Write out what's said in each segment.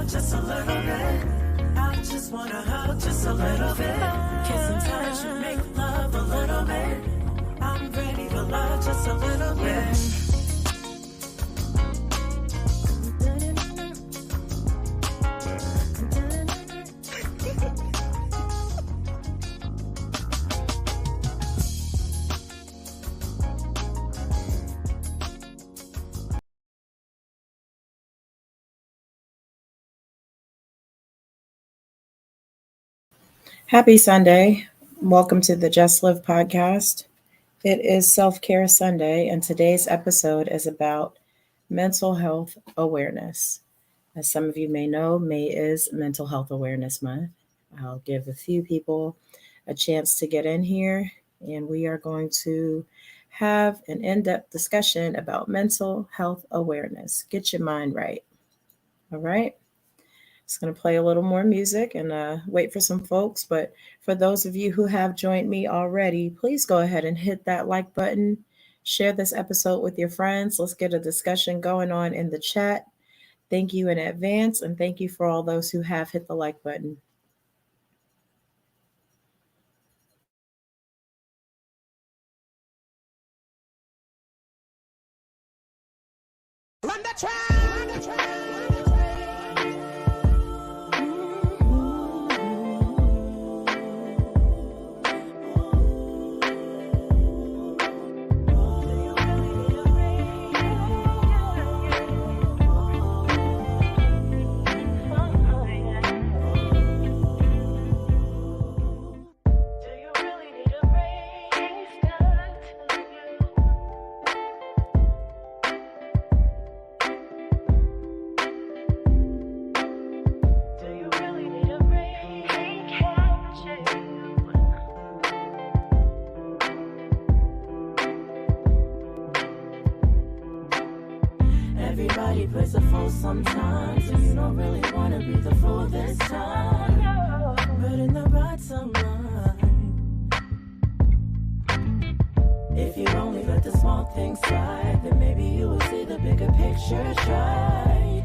love just a little bit. I just wanna hug just a little bit. Kiss and touch and make love a little bit. I'm ready for love just a little bit. Happy Sunday. Welcome to the Just Live podcast. It is Self Care Sunday, and today's episode is about mental health awareness. As some of you may know, May is Mental Health Awareness Month. I'll give a few people a chance to get in here, and we are going to have an in-depth discussion about mental health awareness. Get your mind right. All right? Just going to play a little more music and wait for some folks. But for those of you who have joined me already, please go ahead and hit that like button. Share this episode with your friends. Let's get a discussion going on in the chat. Thank you in advance, and thank you for all those who have hit the like button. Run the track! Everybody plays a fool sometimes, and you don't really want to be the fool this time. But in the bottom line, if you only let the small things slide, then maybe you will see the bigger picture. Try.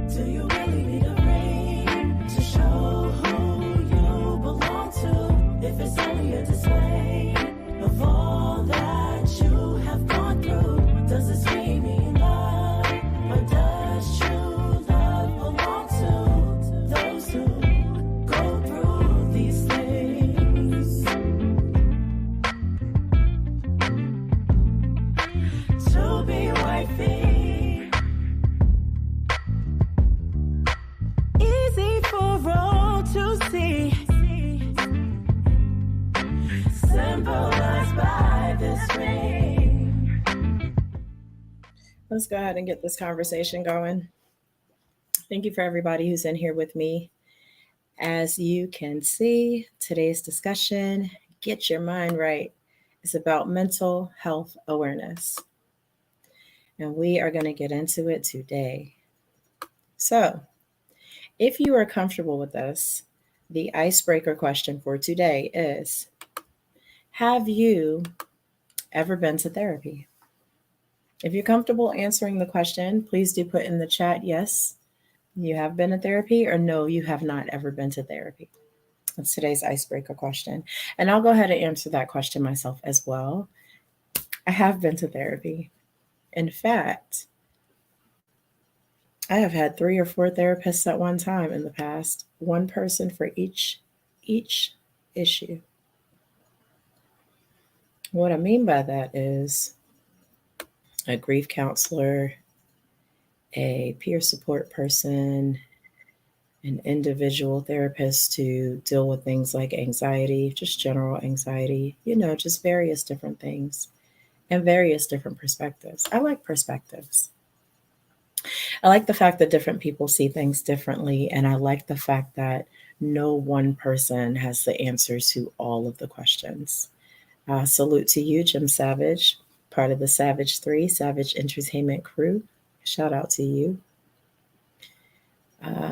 Do you really need a ring to show who you belong to? If it's only a display of all that you have gone through, does this really mean love? Or does true love belong to those who go through these things? To be wifey, easy for all to see, symbolized by this ring. Let's go ahead and get this conversation going. Thank you for everybody who's in here with me. As you can see, today's discussion, Get Your Mind Right, is about mental health awareness. And we are going to get into it today. So, if you are comfortable with this, the icebreaker question for today is, have you ever been to therapy? If you're comfortable answering the question, please do put in the chat, yes, you have been to therapy, or no, you have not ever been to therapy. That's today's icebreaker question. And I'll go ahead and answer that question myself as well. I have been to therapy. In fact, I have had 3 or 4 therapists at one time in the past, one person for each issue. What I mean by that is a grief counselor, a peer support person, an individual therapist to deal with things like anxiety, just general anxiety, just various different things and various different perspectives. I like perspectives. I like the fact that different people see things differently, and I like the fact that no one person has the answers to all of the questions. Salute to you, Jim Savage, part of the Savage 3, Savage Entertainment crew. Shout out to you.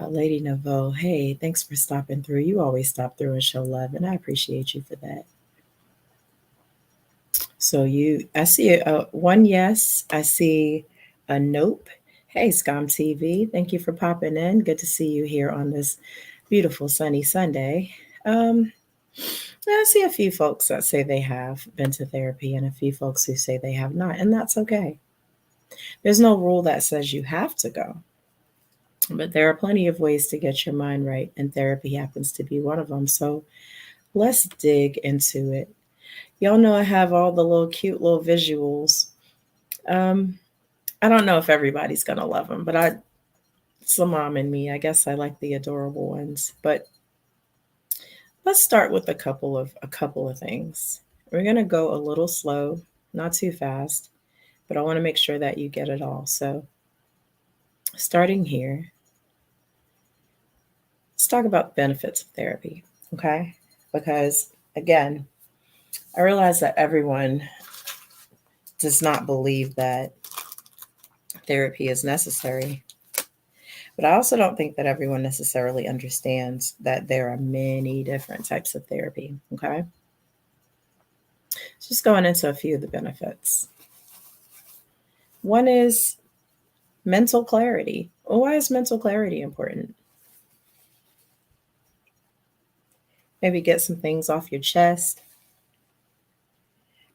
Lady Naveau, hey, thanks for stopping through. You always stop through and show love, and I appreciate you for that. So I see one yes. I see a nope. Hey, Scum TV, thank you for popping in. Good to see you here on this beautiful sunny Sunday. Um, I see a few folks that say they have been to therapy and a few folks who say they have not, and that's okay. There's no rule that says you have to go, but there are plenty of ways to get your mind right, and therapy happens to be one of them. So let's dig into it. Y'all know I have all the little cute little visuals. Um, I don't know if everybody's gonna love them, but it's the mom in me. I guess I like the adorable ones. But let's start with a couple of things. We're gonna go a little slow, not too fast, but I want to make sure that you get it all. So starting here, let's talk about the benefits of therapy, okay? Because again, I realize that everyone does not believe that therapy is necessary. But I also don't think that everyone necessarily understands that there are many different types of therapy, okay? Just going into a few of the benefits. One is mental clarity. Well, why is mental clarity important? Maybe get some things off your chest.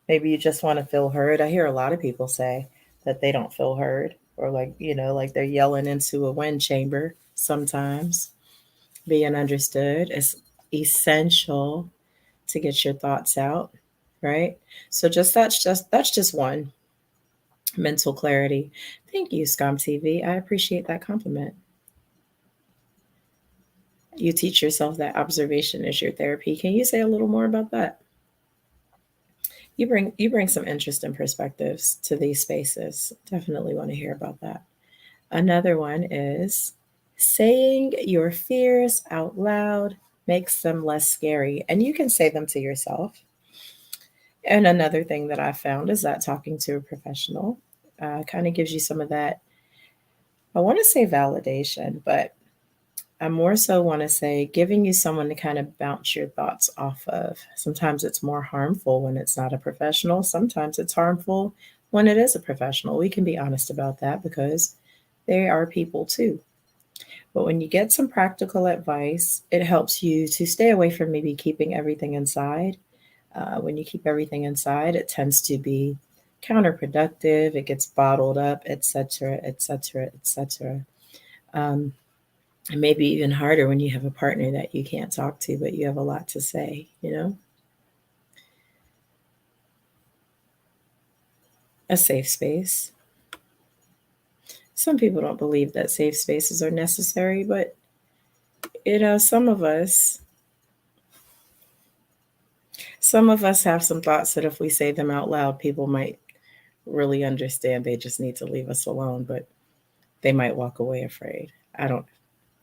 Maybe you just want to feel heard. I hear a lot of people say that they don't feel heard, or like they're yelling into a wind chamber sometimes. Being understood is essential to get your thoughts out, right? So that's just one, mental clarity. Thank you, Scum TV. I appreciate that compliment. You teach yourself that observation is your therapy. Can you say a little more about that? You bring some interest and perspectives to these spaces. Definitely want to hear about that. Another one is saying your fears out loud makes them less scary, and you can say them to yourself. And another thing that I found is that talking to a professional kind of gives you some of that. I want to say validation, but I more so want to say giving you someone to kind of bounce your thoughts off of. Sometimes it's more harmful when it's not a professional. Sometimes it's harmful when it is a professional. We can be honest about that because they are people too. But when you get some practical advice, it helps you to stay away from maybe keeping everything inside. When you keep everything inside, it tends to be counterproductive. It gets bottled up, etc., etc., etc. And maybe even harder when you have a partner that you can't talk to, but you have a lot to say, you know? A safe space. Some people don't believe that safe spaces are necessary, but some of us have some thoughts that if we say them out loud, people might really understand. They just need to leave us alone, but they might walk away afraid. I don't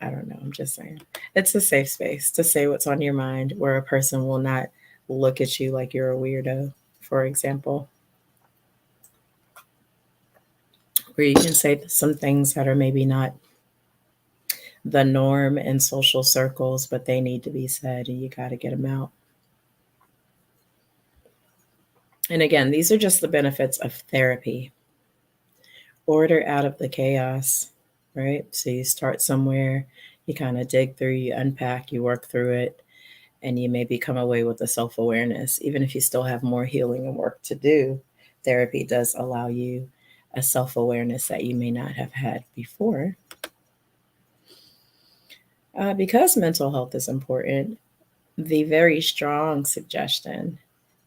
I don't know. I'm just saying. It's a safe space to say what's on your mind where a person will not look at you like you're a weirdo, for example. Where you can say some things that are maybe not the norm in social circles, but they need to be said and you got to get them out. And again, these are just the benefits of therapy. Order out of the chaos, right? So you start somewhere, you kind of dig through, you unpack, you work through it, and you maybe come away with a self awareness. Even if you still have more healing and work to do, therapy does allow you a self awareness that you may not have had before. Because mental health is important, the very strong suggestion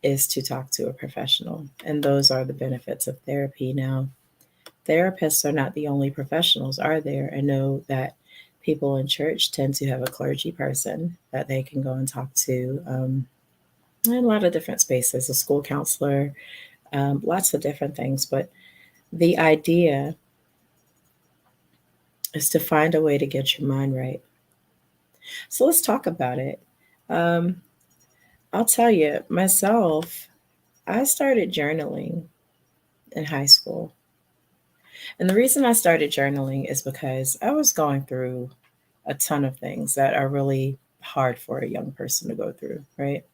is to talk to a professional. And those are the benefits of therapy. Now, therapists are not the only professionals, are there? I know that people in church tend to have a clergy person that they can go and talk to in a lot of different spaces, a school counselor, lots of different things. But the idea is to find a way to get your mind right. So let's talk about it. Um, I'll tell you, myself, I started journaling in high school. And the reason I started journaling is because I was going through a ton of things that are really hard for a young person to go through, right?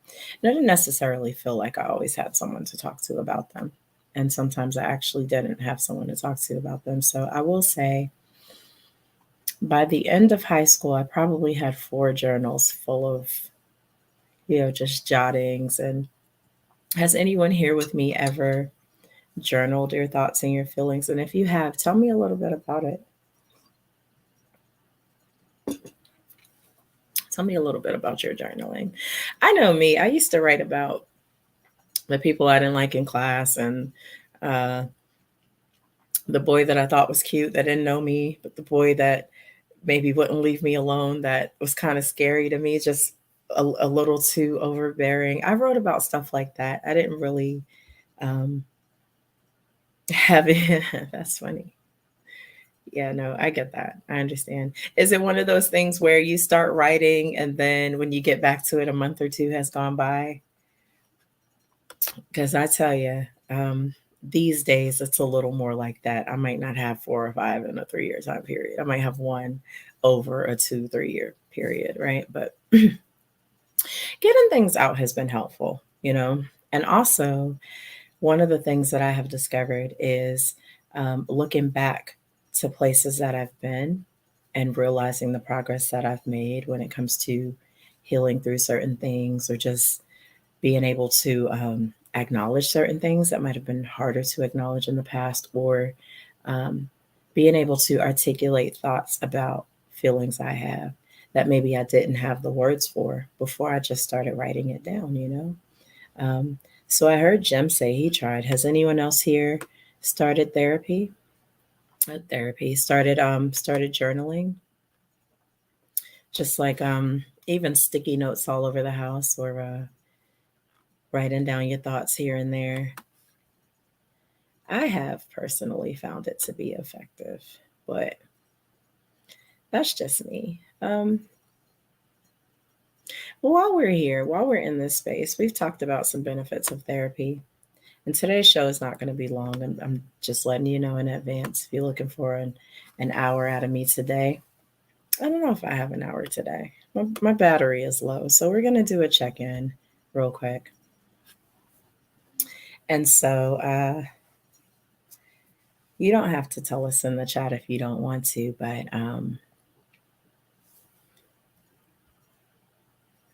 And I didn't necessarily feel like I always had someone to talk to about them. And sometimes I actually didn't have someone to talk to about them. So I will say, by the end of high school, I probably had 4 journals full of, just jottings. And has anyone here with me ever journaled your thoughts and your feelings? And if you have, tell me a little bit about it. Tell me a little bit about your journaling. I know me, I used to write about the people I didn't like in class, and uh, the boy that I thought was cute that didn't know me, but the boy that maybe wouldn't leave me alone that was kind of scary to me, just a little too overbearing. I wrote about stuff like that. I didn't really um, have it. That's funny. Yeah, no, I get that. I understand. Is it one of those things where you start writing and then when you get back to it, a month or two has gone by? Because I tell you, these days it's a little more like that. I might not have 4 or 5 in a 3 year time period. I might have one over a 2, 3 year period, right? But getting things out has been helpful, you know? And also, one of the things that I have discovered is looking back to places that I've been and realizing the progress that I've made when it comes to healing through certain things, or just being able to acknowledge certain things that might have been harder to acknowledge in the past, or um, being able to articulate thoughts about feelings I have that maybe I didn't have the words for before I just started writing it down, you know? Um, so I heard Jim say he tried. Has anyone else here started therapy? Started journaling, just like even sticky notes all over the house, or writing down your thoughts here and there. I have personally found it to be effective, but that's just me. While we're here, while we're in this space, we've talked about some benefits of therapy. And today's show is not going to be long. I'm just letting you know in advance. If you're looking for an hour out of me today, I don't know if I have an hour today. My battery is low. So we're going to do a check in real quick. And so you don't have to tell us in the chat if you don't want to, but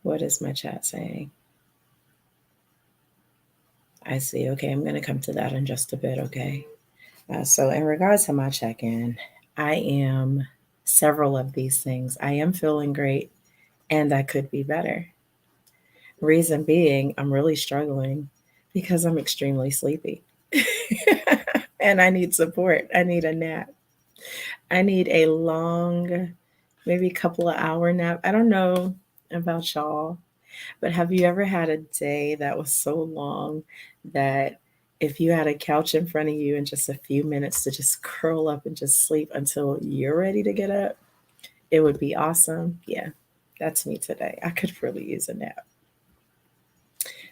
what is my chat saying? I see. Okay, I'm going to come to that in just a bit. Okay. So, in regards to my check in, I am several of these things. I am feeling great, and I could be better. Reason being, I'm really struggling because I'm extremely sleepy. And I need support. I need a nap. I need a long, maybe a couple of hour nap. I don't know about y'all, but have you ever had a day that was so long that if you had a couch in front of you and just a few minutes to just curl up and just sleep until you're ready to get up, it would be awesome? Yeah, that's me today. I could really use a nap.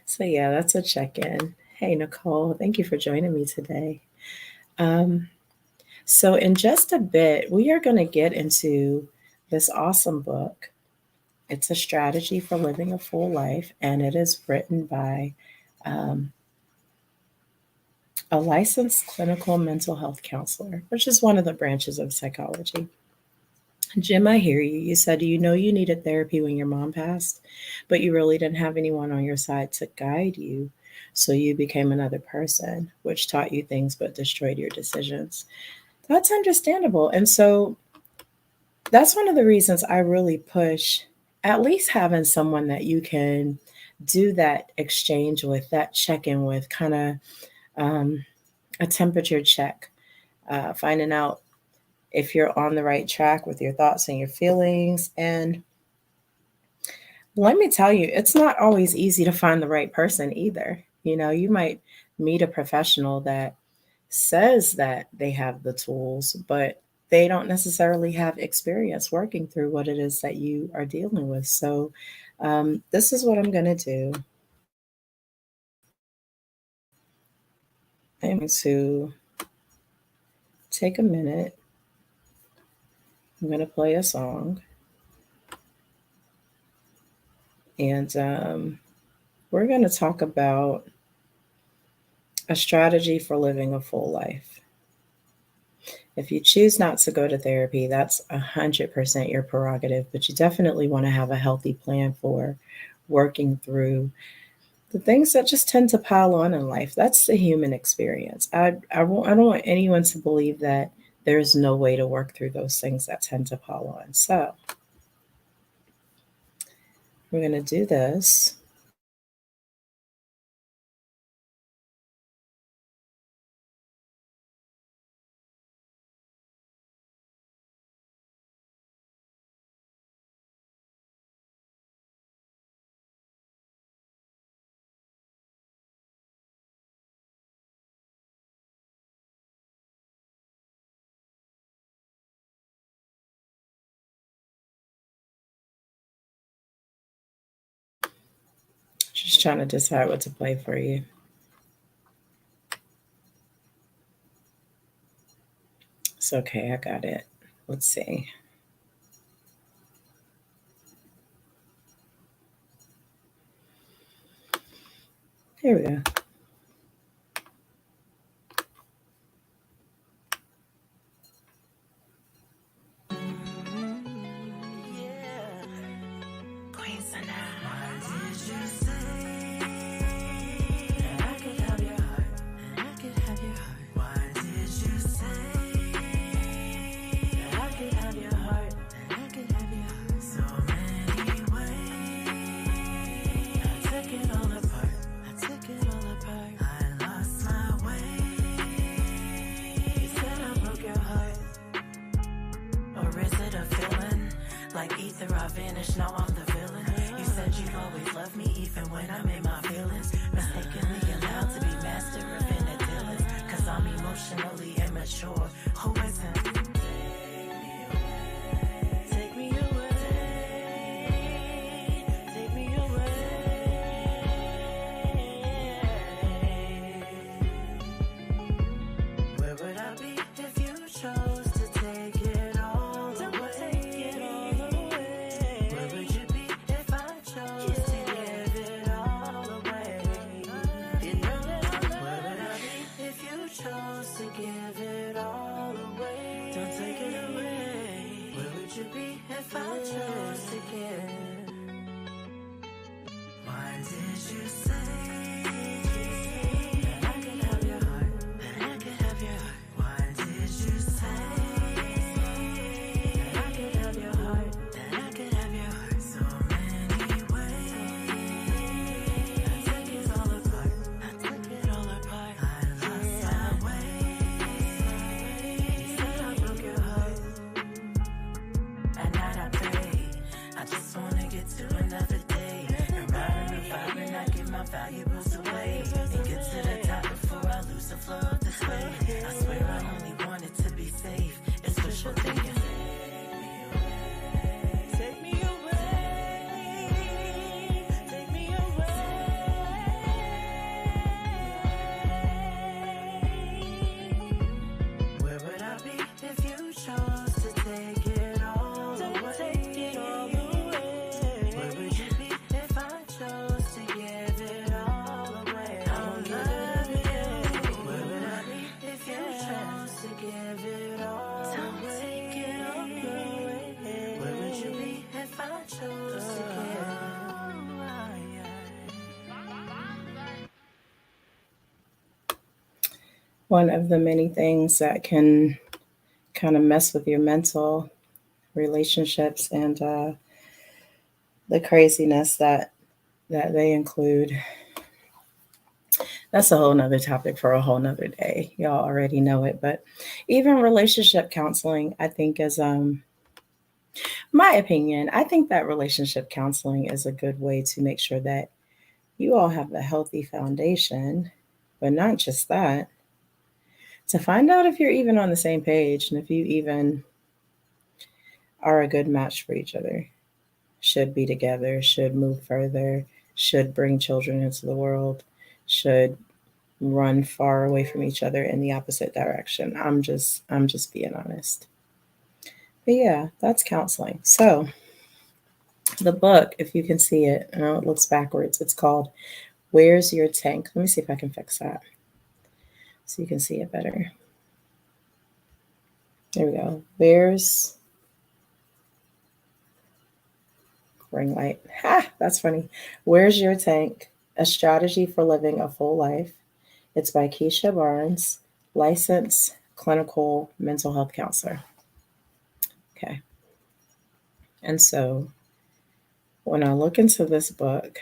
So, yeah, that's a check in. Hey, Nicole, thank you for joining me today. Um, so, in just a bit, we are going to get into this awesome book. It's a strategy for living a full life, and it is written by um, a licensed clinical mental health counselor, which is one of the branches of psychology. Jim, I hear you. You said you know you needed therapy when your mom passed, but you really didn't have anyone on your side to guide you. So you became another person, which taught you things but destroyed your decisions. That's understandable. And so that's one of the reasons I really push at least having someone that you can do that exchange with, that check in with, kind of um, a temperature check, finding out if you're on the right track with your thoughts and your feelings. And let me tell you, it's not always easy to find the right person either. You know, you might meet a professional that says that they have the tools, but they don't necessarily have experience working through what it is that you are dealing with. So, this is what I'm going to do. I'm going to take a minute. I'm going to play a song. And we're going to talk about a strategy for living a full life. If you choose not to go to therapy, that's 100% your prerogative, but you definitely want to have a healthy plan for working through the things that just tend to pile on in life. That's the human experience. I don't want anyone to believe that there's no way to work through those things that tend to pile on. So we're going to do this. Just trying to decide what to play for you. It's okay, I got it. Let's see. Here we go. Queen Sanaa. Why did you say that I could have your heart? And I could have your heart. Why did you say that I could have your heart? And I could have your heart. So many ways. I took it all apart. I took it all apart. I lost my way. You said I broke your heart. Or is it a feeling? Like ether, I vanish, now I'm the villain. You said you'd always love me, even when I'm in my feelings. Mistakenly allowed to be master of inner dealings. Cause I'm emotionally immature. Who isn't? Take me away. Take me away. Where would I be if you chose to take it all away? Where would you be if I chose to give it all away? Where would I be if you chose to give it all away? Don't take it away. Where would you be if I chose to give? Why did you say that I could have your heart? That I could have your heart. Why did you say that I could have your heart? That I could have your heart. So many ways. I took it all apart. I took it all apart. I lost my way. You said I broke your heart. At night I pray. I just wanna get to another day. And riding the vibe and I give my valuables away. And get to the top before I lose the flow of this way. I swear I only want it to be safe. It's wishful thinking. Take me away. Take me away. Where would I be if you chose to take it all away? Take it all away. Where would you be if I chose to give it all away? I don't love you. Where would I be if you chose to give it all away? Take it all away. Where would you be if I chose to give it all away? One of the many things that can kind of mess with your mental relationships and the craziness that they include. That's a whole nother topic for a whole nother day. Y'all already know it, but even relationship counseling, I think is my opinion. I think that relationship counseling is a good way to make sure that you all have a healthy foundation, but not just that. To find out if you're even on the same page and if you even are a good match for each other, should be together, should move further, should bring children into the world, should run far away from each other in the opposite direction. I'm just being honest. But yeah, that's counseling. So The book, if you can see it, I know it looks backwards, it's called Where's Your Tank? Let me see if I can fix that so you can see it better. There we go. Where's ring light? Ha! That's funny. Where's Your Tank? A Strategy for Living a Full Life. It's by Keisha Barnes, licensed clinical mental health counselor. Okay. And so when I look into this book,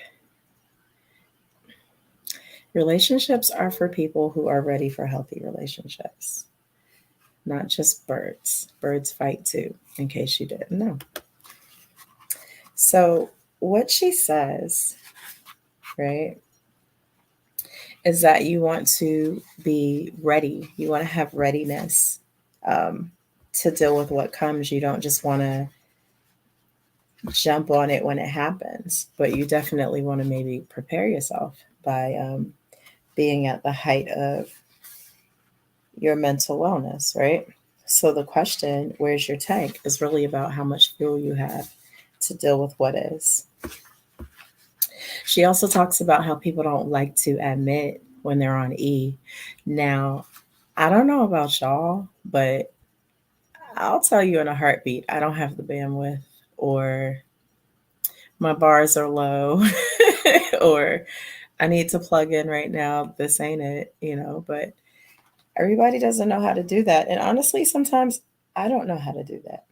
relationships are for people who are ready for healthy relationships, not just birds. Birds fight too, in case you didn't know. So, what she says, right, is that you want to be ready. You want to have readiness um, to deal with what comes. You don't just want to jump on it when it happens, but you definitely want to maybe prepare yourself by being at the height of your mental wellness, right? So the question, where's your tank, is really about how much fuel you have to deal with what is. She also talks about how people don't like to admit when they're on E. Now, I don't know about y'all, but I'll tell you in a heartbeat, I don't have the bandwidth, or my bars are low, or I need to plug in right now. This ain't it, but everybody doesn't know how to do that. And honestly, sometimes I don't know how to do that.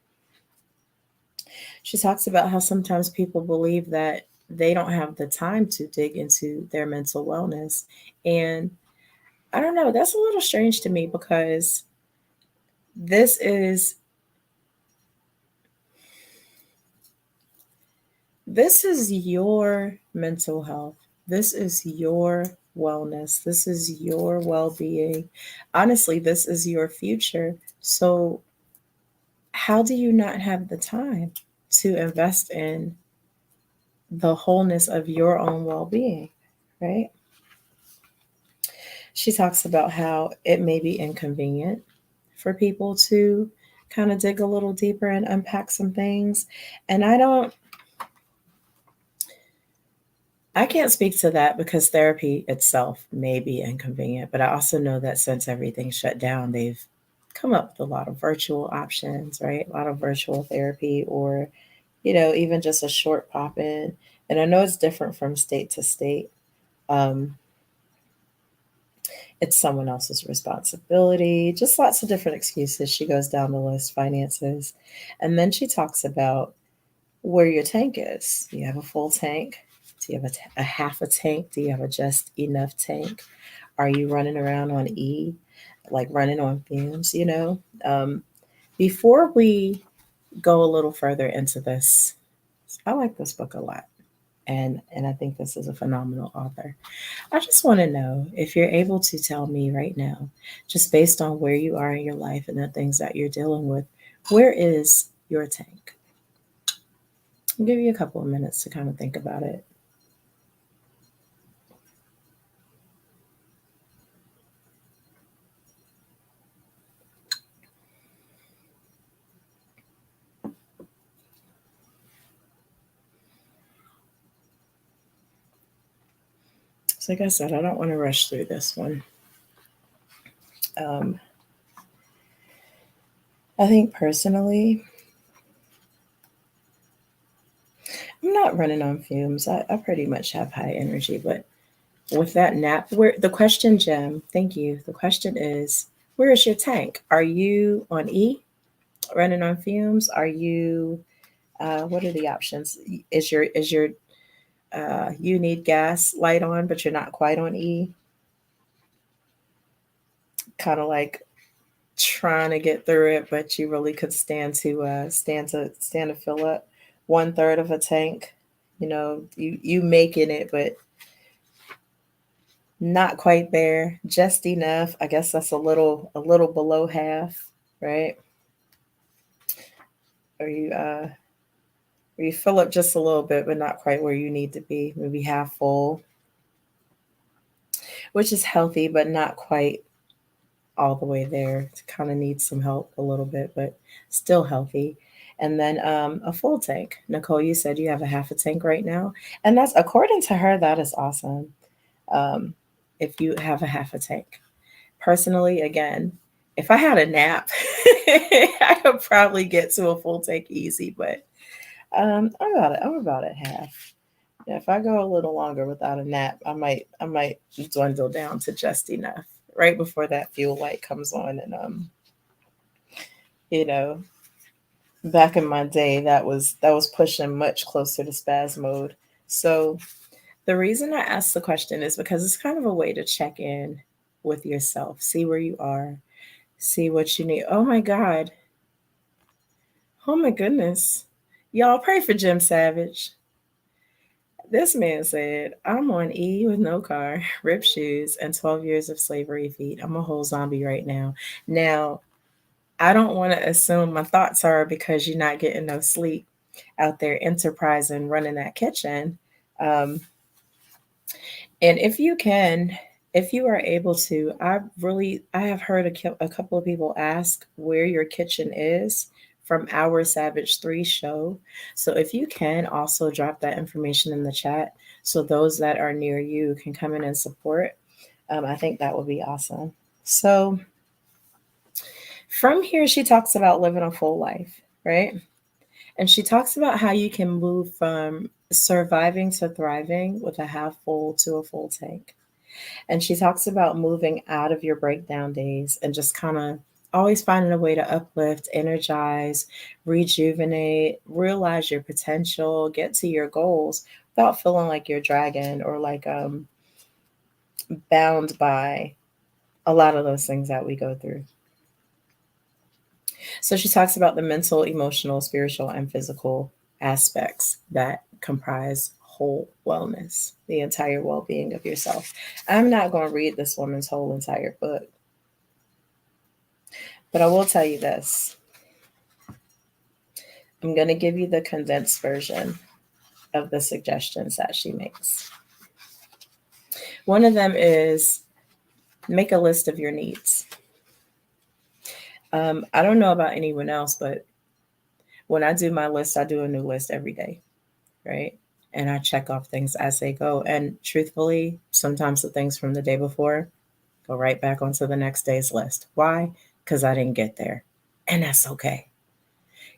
She talks about how sometimes people believe that they don't have the time to dig into their mental wellness. And I don't know, that's a little strange to me because this is this is your mental health. This is your wellness. This is your well-being. Honestly, this is your future. So how do you not have the time to invest in the wholeness of your own well-being, right? She talks about how it may be inconvenient for people to kind of dig a little deeper and unpack some things. And I can't speak to that because therapy itself may be inconvenient, but I also know that since everything shut down, they've come up with a lot of virtual options, right? A lot of virtual therapy, or, even just a short pop in. And I know it's different from state to state. Um, it's someone else's responsibility, just lots of different excuses. She goes down the list, finances. And then she talks about where your tank is. Do you have a full tank? Do you have a half a tank? Do you have a just enough tank? Are you running around on E, like running on fumes? Before we go a little further into this, I like this book a lot. And I think this is a phenomenal author. I just want to know if you're able to tell me right now, just based on where you are in your life and the things that you're dealing with, where is your tank? I'll give you a couple of minutes to kind of think about it. So, like I said, I don't want to rush through this one. Um, I think personally, I'm not running on fumes. I pretty much have high energy, but with that nap, where the question, Jim, thank you. The question is, where is your tank? Are you on E, running on fumes? Are you? What are the options? Is your you need gas light on, but you're not quite on E? Kind of like trying to get through it, but you really could stand to fill up 1/3 of a tank. You making it, but not quite there, just enough. I guess that's a little below half, right? Or you fill up just a little bit, but not quite where you need to be. Maybe half full, which is healthy, but not quite all the way there. Kind of needs some help a little bit, but still healthy. And then a full tank. Nicole, you said you have a half a tank right now. And that's, according to her, that is awesome. Um, if you have a half a tank. Personally, again, if I had a nap, I could probably get to a full tank easy, but I'm about at half. Yeah, if I go a little longer without a nap, I might dwindle down to just enough right before that fuel light comes on. And you know, back in my day, that was pushing much closer to spaz mode. So the reason I asked the question is because it's kind of a way to check in with yourself, see where you are, see what you need. Oh my God. Oh my goodness. Y'all pray for Jim Savage. This man said, I'm on E with no car, ripped shoes, and 12 years of slavery feet. I'm a whole zombie right now. Now, I don't want to assume my thoughts are because you're not getting no sleep out there enterprising, running that kitchen. Um, and if you are able to, I have heard a couple of people ask where your kitchen is from our Savage 3 show. So if you can also drop that information in the chat so those that are near you can come in and support, I think that would be awesome. So from here, she talks about living a full life, right? And she talks about how you can move from surviving to thriving with a half full to a full tank. And she talks about moving out of your breakdown days and just kind of always finding a way to uplift, energize, rejuvenate, realize your potential, get to your goals without feeling like you're dragging or like bound by a lot of those things that we go through. So she talks about the mental, emotional, spiritual, and physical aspects that comprise whole wellness, the entire well being of yourself. I'm not going to read this woman's whole entire book, but I will tell you this. I'm going to give you the condensed version of the suggestions that she makes. One of them is make a list of your needs. I don't know about anyone else, but when I do my list, I do a new list every day, right? And I check off things as they go. And truthfully, sometimes the things from the day before go right back onto the next day's list. Why? Because I didn't get there. And that's okay.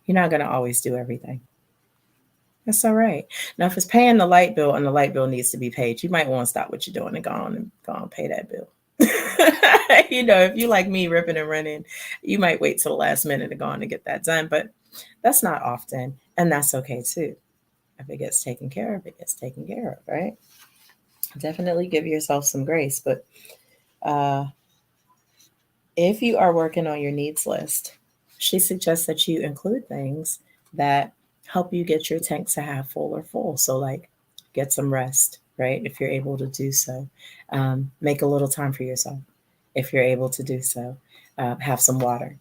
You're not going to always do everything. That's all right. Now, if it's paying the light bill and the light bill needs to be paid, you might want to stop what you're doing and go on and pay that bill. If you like me ripping and running, you might wait till the last minute to go on and get that done. But that's not often. And that's okay too. If it gets taken care of, it gets taken care of, right? Definitely give yourself some grace. But if you are working on your needs list, she suggests that you include things that help you get your tank to half full or full. So, like, get some rest, right? If you're able to do so, make a little time for yourself. If you're able to do so, have some water.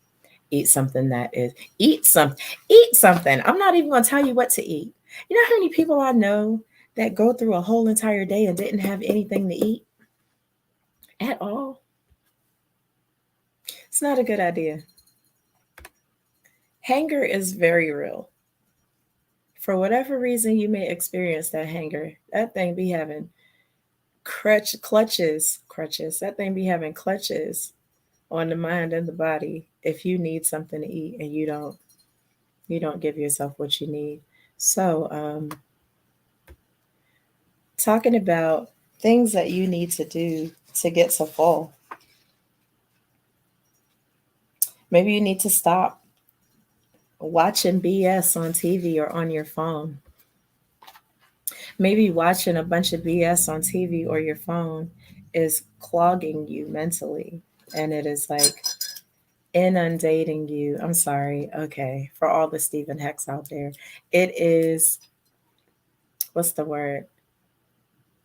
Eat something that is eat something. I'm not even going to tell you what to eat. You know how many people I know that go through a whole entire day and didn't have anything to eat at all? It's not a good idea. Hunger is very real. For whatever reason you may experience that hunger, that thing be having crutches. That thing be having clutches on the mind and the body if you need something to eat and you don't give yourself what you need. So, talking about things that you need to do to get to full. Maybe you need to stop watching BS on TV or on your phone. Maybe watching a bunch of BS on TV or your phone is clogging you mentally and it is like inundating you. I'm sorry. Okay. For all the Stephen Hecks out there, it is, what's the word?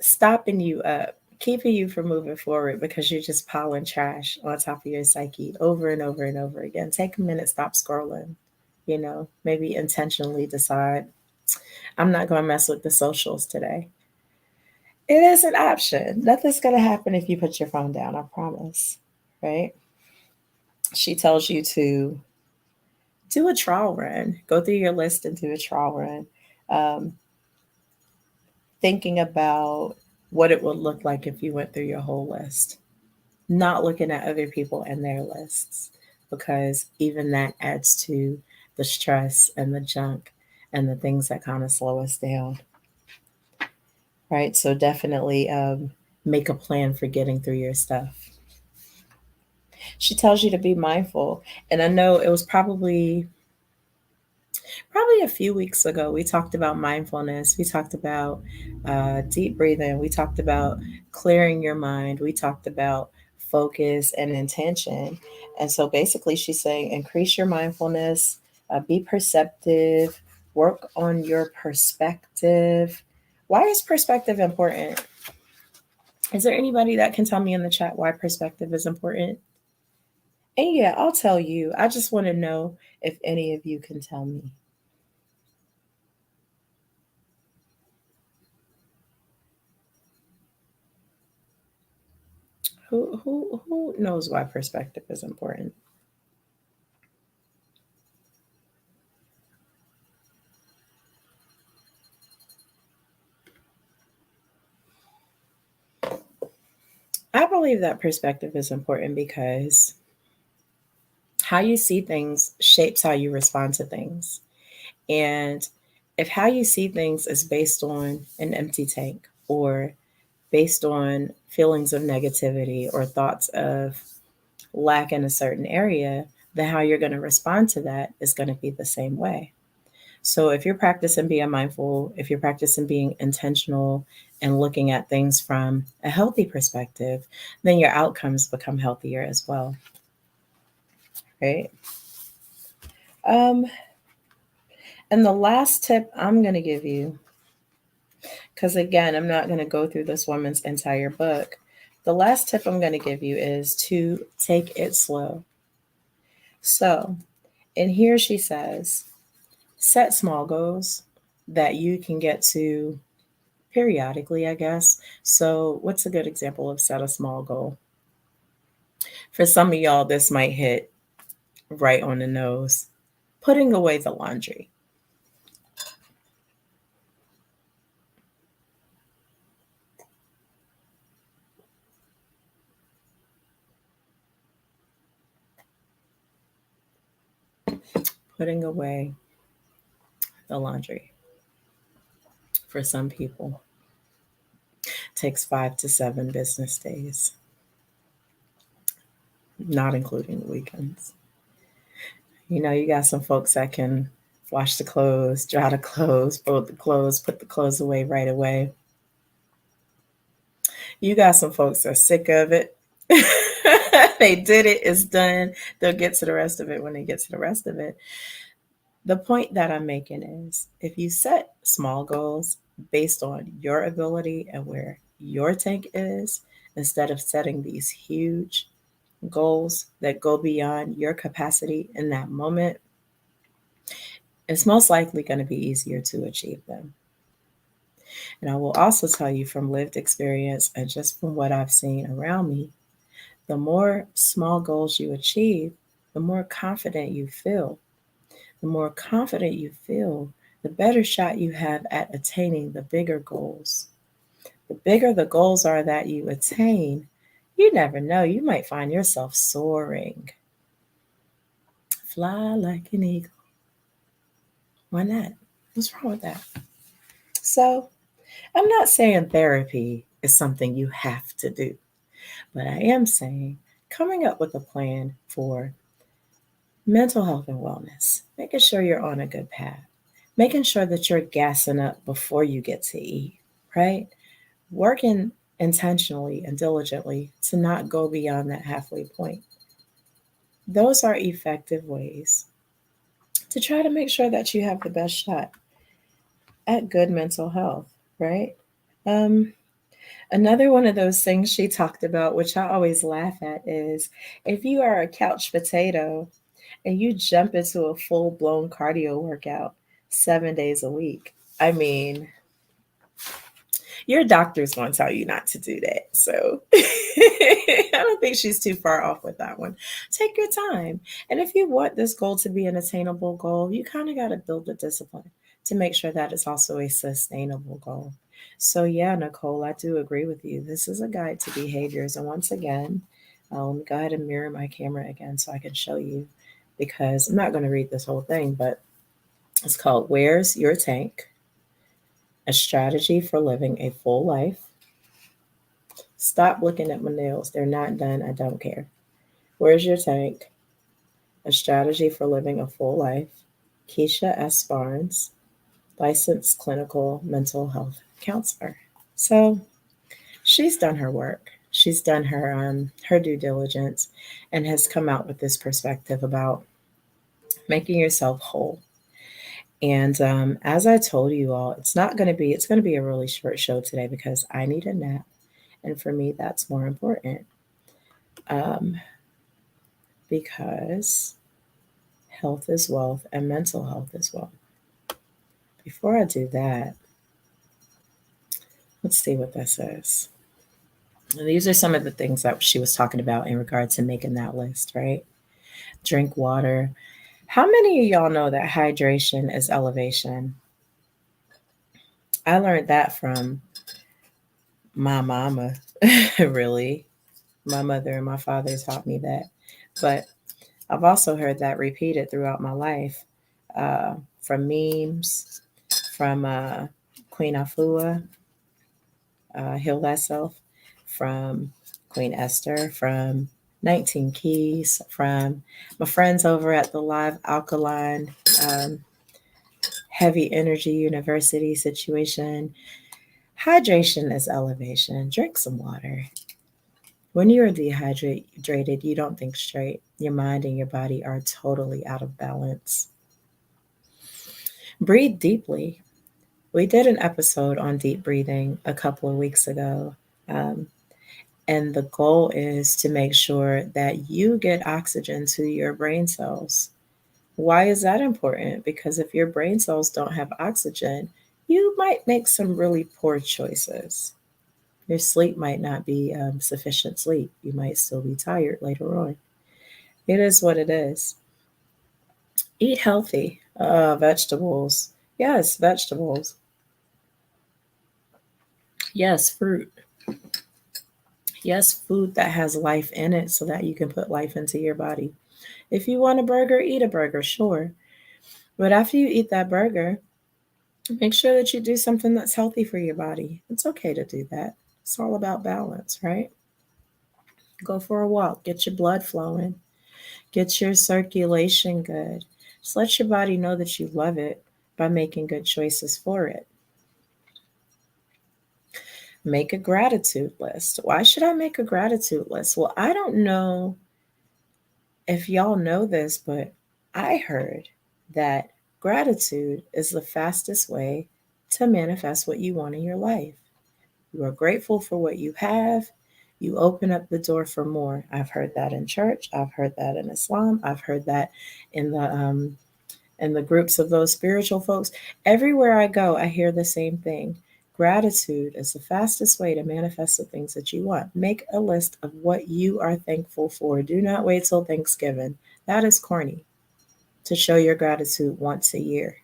Stopping you up, keeping you from moving forward because you're just piling trash on top of your psyche over and over and over again. Take a minute, stop scrolling, maybe intentionally decide, I'm not going to mess with the socials today. It is an option. Nothing's going to happen if you put your phone down, I promise, right? She tells you to Do a trial run. Go through your list and do a trial run. Um, Thinking about what it would look like if you went through your whole list, not looking at other people and their lists, because even that adds to the stress and the junk and the things that kind of slow us down, right? So definitely make a plan for getting through your stuff. She tells you to be mindful, and I know it was probably a few weeks ago, we talked about mindfulness. We talked about deep breathing. We talked about clearing your mind. We talked about focus and intention. And so basically, she's saying increase your mindfulness, be perceptive, work on your perspective. Why is perspective important? Is there anybody that can tell me in the chat why perspective is important? And yeah, I'll tell you. I just want to know if any of you can tell me. Who knows why perspective is important? I believe that perspective is important because how you see things shapes how you respond to things. And if how you see things is based on an empty tank or based on feelings of negativity or thoughts of lack in a certain area, then how you're going to respond to that is going to be the same way. So if you're practicing being mindful, if you're practicing being intentional and looking at things from a healthy perspective, then your outcomes become healthier as well. Right? Um, and the last tip I'm going to give you, because again, I'm not going to go through this woman's entire book. The last tip I'm going to give you is to take it slow. So, in here she says, set small goals that you can get to periodically, I guess. So, what's a good example of set a small goal? For some of y'all, this might hit right on the nose. Putting away the laundry. Putting away the laundry. For some people, takes 5 to 7 business days, not including the weekends. You know, you got some folks that can wash the clothes, dry the clothes, fold the clothes, put the clothes away right away. You got some folks that are sick of it. They did it, it's done. They'll get to the rest of it when they get to the rest of it. The point that I'm making is if you set small goals based on your ability and where your tank is, instead of setting these huge goals that go beyond your capacity in that moment, it's most likely going to be easier to achieve them. And I will also tell you from lived experience and just from what I've seen around me, the more small goals you achieve, the more confident you feel. The more confident you feel, the better shot you have at attaining the bigger goals. The bigger the goals are that you attain, you never know, you might find yourself soaring. Fly like an eagle. Why not? What's wrong with that? So, I'm not saying therapy is something you have to do, but I am saying coming up with a plan for mental health and wellness, making sure you're on a good path, making sure that you're gassing up before you get to eat, right? Working intentionally and diligently to not go beyond that halfway point. Those are effective ways to try to make sure that you have the best shot at good mental health, right? Um, Another one of those things she talked about, which I always laugh at, is if you are a couch potato and you jump into a full blown cardio workout 7 days a week. I mean, Your doctor's going to tell you not to do that. So I don't think she's too far off with that one. Take your time. And if you want this goal to be an attainable goal, you kind of got to build the discipline to make sure that it's also a sustainable goal. So, yeah, Nicole, I do agree with you. This is a guide to behaviors. And once again, let me go ahead and mirror my camera again so I can show you, because I'm not going to read this whole thing, but it's called Where's Your Tank? A Strategy for Living a Full Life. Stop looking at my nails. They're not done. I don't care. Where's Your Tank? A Strategy for Living a Full Life. Keisha S. Barnes, licensed clinical mental health counselor. So she's done her work. She's done her due diligence and has come out with this perspective about making yourself whole. And as I told you all, it's going to be a really short show today because I need a nap. And for me, that's more important, um, because health is wealth and mental health is wealth. Before I do that, let's see what this is. And these are some of the things that she was talking about in regard to making that list, right? Drink water. How many of y'all know that hydration is elevation? I learned that from my mama, really. My mother and my father taught me that. But I've also heard that repeated throughout my life, from memes, from Queen Afua, Heal Thyself, from Queen Esther, from 19 Keys, from my friends over at the Live Alkaline um, Heavy Energy University situation. Hydration is elevation. Drink some water. When you are dehydrated, you don't think straight. Your mind and your body are totally out of balance. Breathe deeply. We did an episode on deep breathing a couple of weeks ago. Um, and the goal is to make sure that you get oxygen to your brain cells. Why is that important? Because if your brain cells don't have oxygen, you might make some really poor choices. Your sleep might not be sufficient sleep. You might still be tired later on. It is what it is. Eat healthy. Vegetables. Yes, vegetables. Yes, fruit. Yes, food that has life in it so that you can put life into your body. If you want a burger, eat a burger, sure. But after you eat that burger, make sure that you do something that's healthy for your body. It's okay to do that. It's all about balance, right? Go for a walk, get your blood flowing, get your circulation good. Just let your body know that you love it by making good choices for it. Make a gratitude list. Why should I make a gratitude list? Well, I don't know if y'all know this, but I heard that gratitude is the fastest way to manifest what you want in your life. You are grateful for what you have. You open up the door for more. I've heard that in church. I've heard that in Islam. I've heard that in the groups of those spiritual folks. Everywhere I go, I hear the same thing. Gratitude is the fastest way to manifest the things that you want. Make a list of what you are thankful for. Do not wait till Thanksgiving. That is corny, to show your gratitude once a year.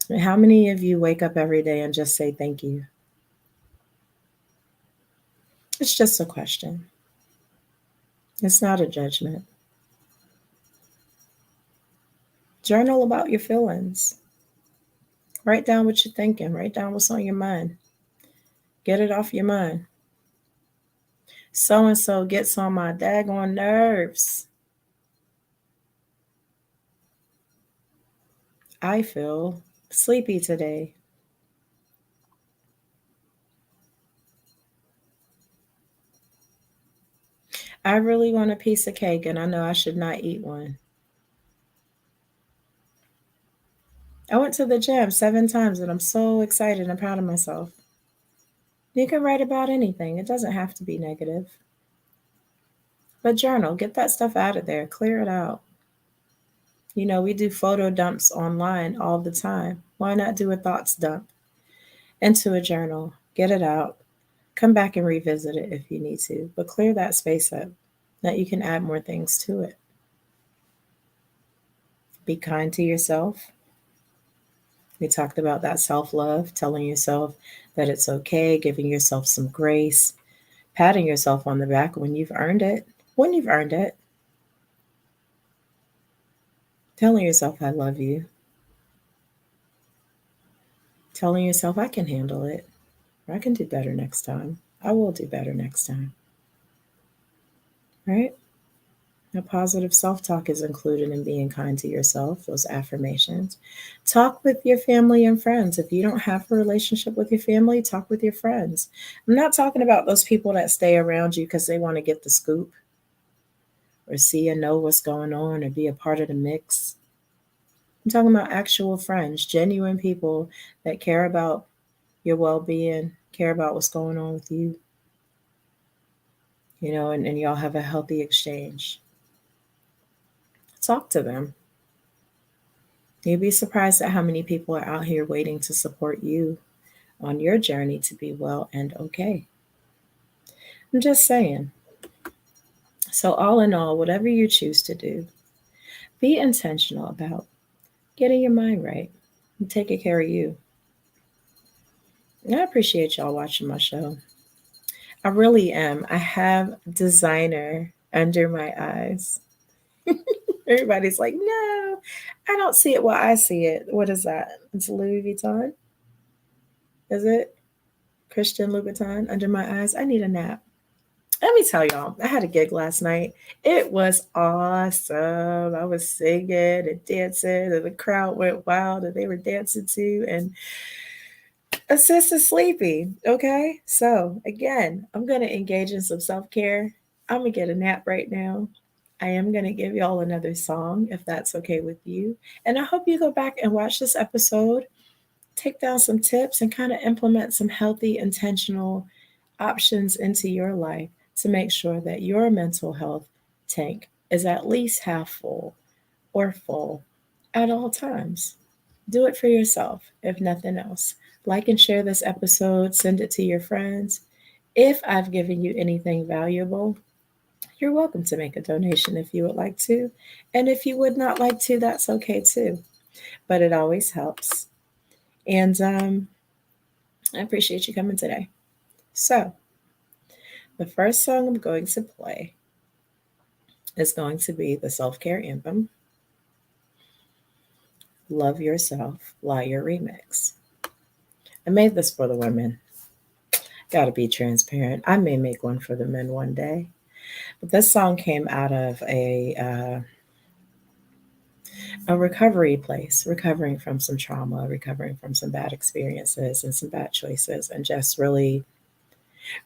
And how many of you wake up every day and just say thank you? It's just a question. It's not a judgment. Journal about your feelings. Write down what you're thinking. Write down what's on your mind. Get it off your mind. So and so gets on my daggone nerves. I feel sleepy today. I really want a piece of cake and I know I should not eat one. I went to the gym 7 times and I'm so excited and proud of myself. You can write about anything, it doesn't have to be negative. But journal, get that stuff out of there, clear it out. We do photo dumps online all the time. Why not do a thoughts dump? into a journal, get it out, come back and revisit it if you need to, but clear that space up that you can add more things to it. Be kind to yourself. We talked about that self-love, telling yourself that it's okay, giving yourself some grace, patting yourself on the back when you've earned it. When you've earned it, telling yourself, I love you. Telling yourself, I can handle it. Or I can do better next time. I will do better next time. Right? Now, positive self-talk is included in being kind to yourself, those affirmations. Talk with your family and friends. If you don't have a relationship with your family, talk with your friends. I'm not talking about those people that stay around you because they want to get the scoop or see and know what's going on or be a part of the mix. I'm talking about actual friends, genuine people that care about your well-being, care about what's going on with you, and y'all have a healthy exchange. Talk to them. You'd be surprised at how many people are out here waiting to support you on your journey to be well and okay. I'm just saying. So all in all, whatever you choose to do, be intentional about getting your mind right and taking care of you. And I appreciate y'all watching my show. I really am. I have designer under my eyes. Everybody's like, no, I don't see it. Well, I see it. What is that? It's Louis Vuitton. Is it? Christian Louboutin under my eyes. I need a nap. Let me tell y'all, I had a gig last night. It was awesome. I was singing and dancing, and the crowd went wild, and they were dancing too. And a sis is sleepy. Okay. So, again, I'm going to engage in some self care. I'm going to get a nap right now. I am going to give y'all another song if that's okay with you. And I hope you go back and watch this episode, take down some tips, and kind of implement some healthy, intentional options into your life to make sure that your mental health tank is at least half full or full at all times. Do it for yourself, if nothing else. Like and share this episode, send it to your friends. If I've given you anything valuable, you're welcome to make a donation if you would like to. And if you would not like to, that's okay too. But it always helps. And I appreciate you coming today. So, the first song I'm going to play is going to be the self-care anthem, Love Yourself, Liar Remix. I made this for the women. Gotta be transparent. I may make one for the men one day. But this song came out of a recovery place, recovering from some trauma, recovering from some bad experiences and some bad choices, and just really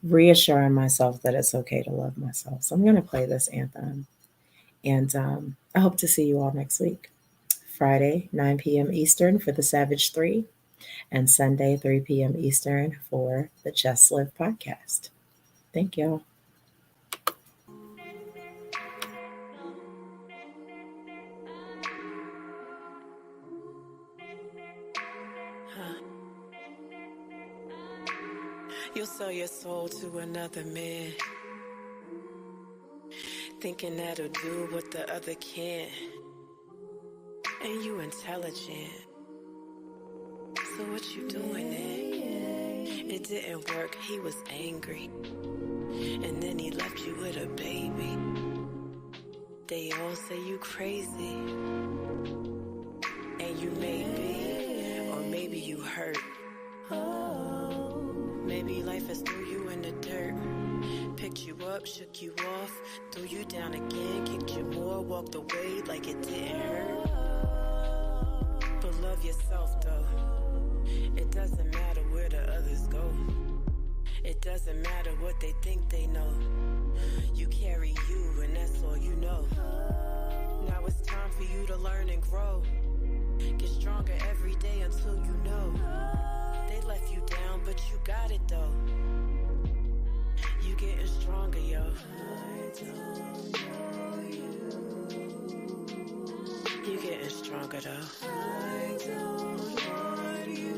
reassuring myself that it's okay to love myself. So I'm going to play this anthem. And I hope to see you all next week. Friday, 9 p.m. Eastern for the Savage 3, and Sunday, 3 p.m. Eastern for the Just Live podcast. Thank y'all. You'll sell your soul to another man, thinking that'll do what the other can't. And you intelligent, so what you doing then? It didn't work, he was angry, and then he left you with a baby. They all say you crazy, and you may be, or maybe you hurt. Maybe life has threw you in the dirt, picked you up, shook you off, threw you down again, kicked you more, walked away like it didn't hurt. But love yourself though. It doesn't matter where the others go. It doesn't matter what they think they know. You carry you and that's all you know. Now it's time for you to learn and grow. Get stronger every day until you know. They left you down, but you got it though. You getting stronger, yo. You getting stronger though. I don't want you.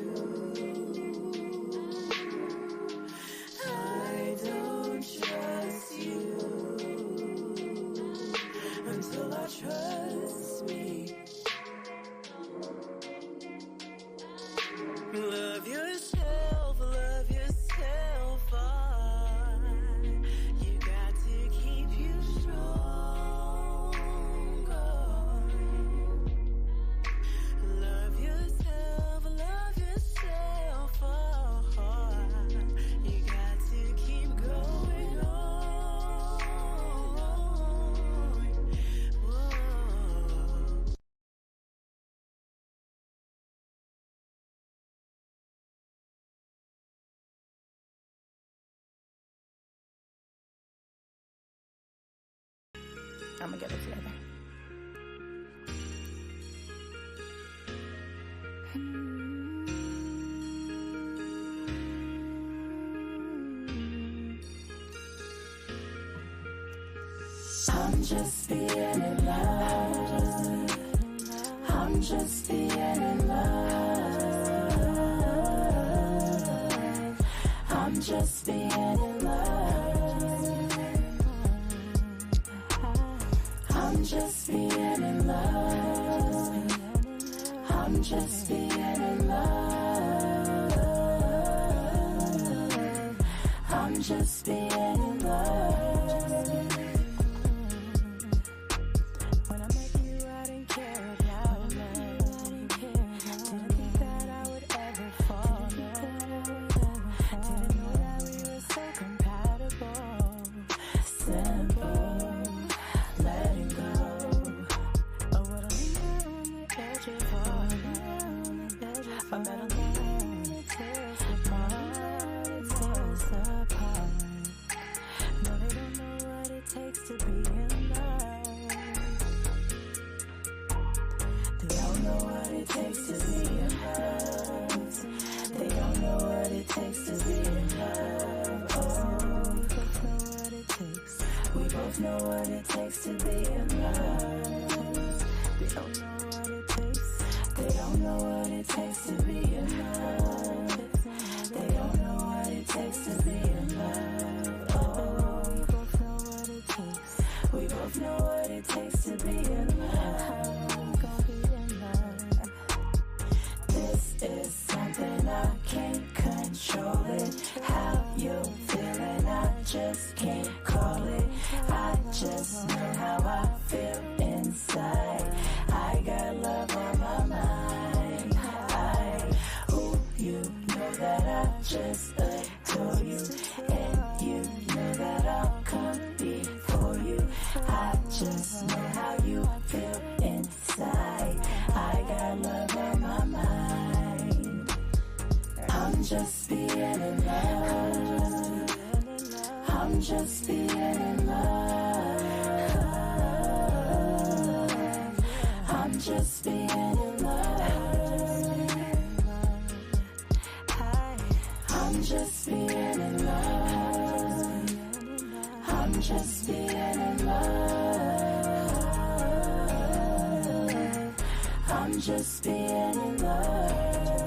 trust me. Love yourself, love yourself. You got to keep you strong. Love yourself, love yourself. You got to keep going on. Whoa. I'm gonna get it together. I'm just being in love. I'm just being in love. I'm just being in love. I'm just being in love. I'm just being in love. I'm just being in love. When I met you, I didn't care about love. Didn't think that I would ever fall in love. Didn't know that we were so compatible. Simple, letting go. Oh, what a linger on the edge of heart. I met a love that tears apart. It tears apart. No, they don't know what it takes to be in love. They don't know what it takes to be in love. They don't know what it takes to be in love. Oh, we both know what it takes to be in love. They don't know what it takes. They don't know what it takes to be in love. They don't know what it takes to be in love. Oh, we both know what it takes. We both know what it takes to be in love. This is something I can't control it. How you feeling, I just can't call it. I just know how I feel inside. I got love on my mind. You know that I just adore you. And you know that I'll come before you. I just know how you feel inside. I got love on my mind. I'm just being in love. I'm just being in love. I'm just being in love. I'm just being in love. I'm just being in love. I'm just being in love.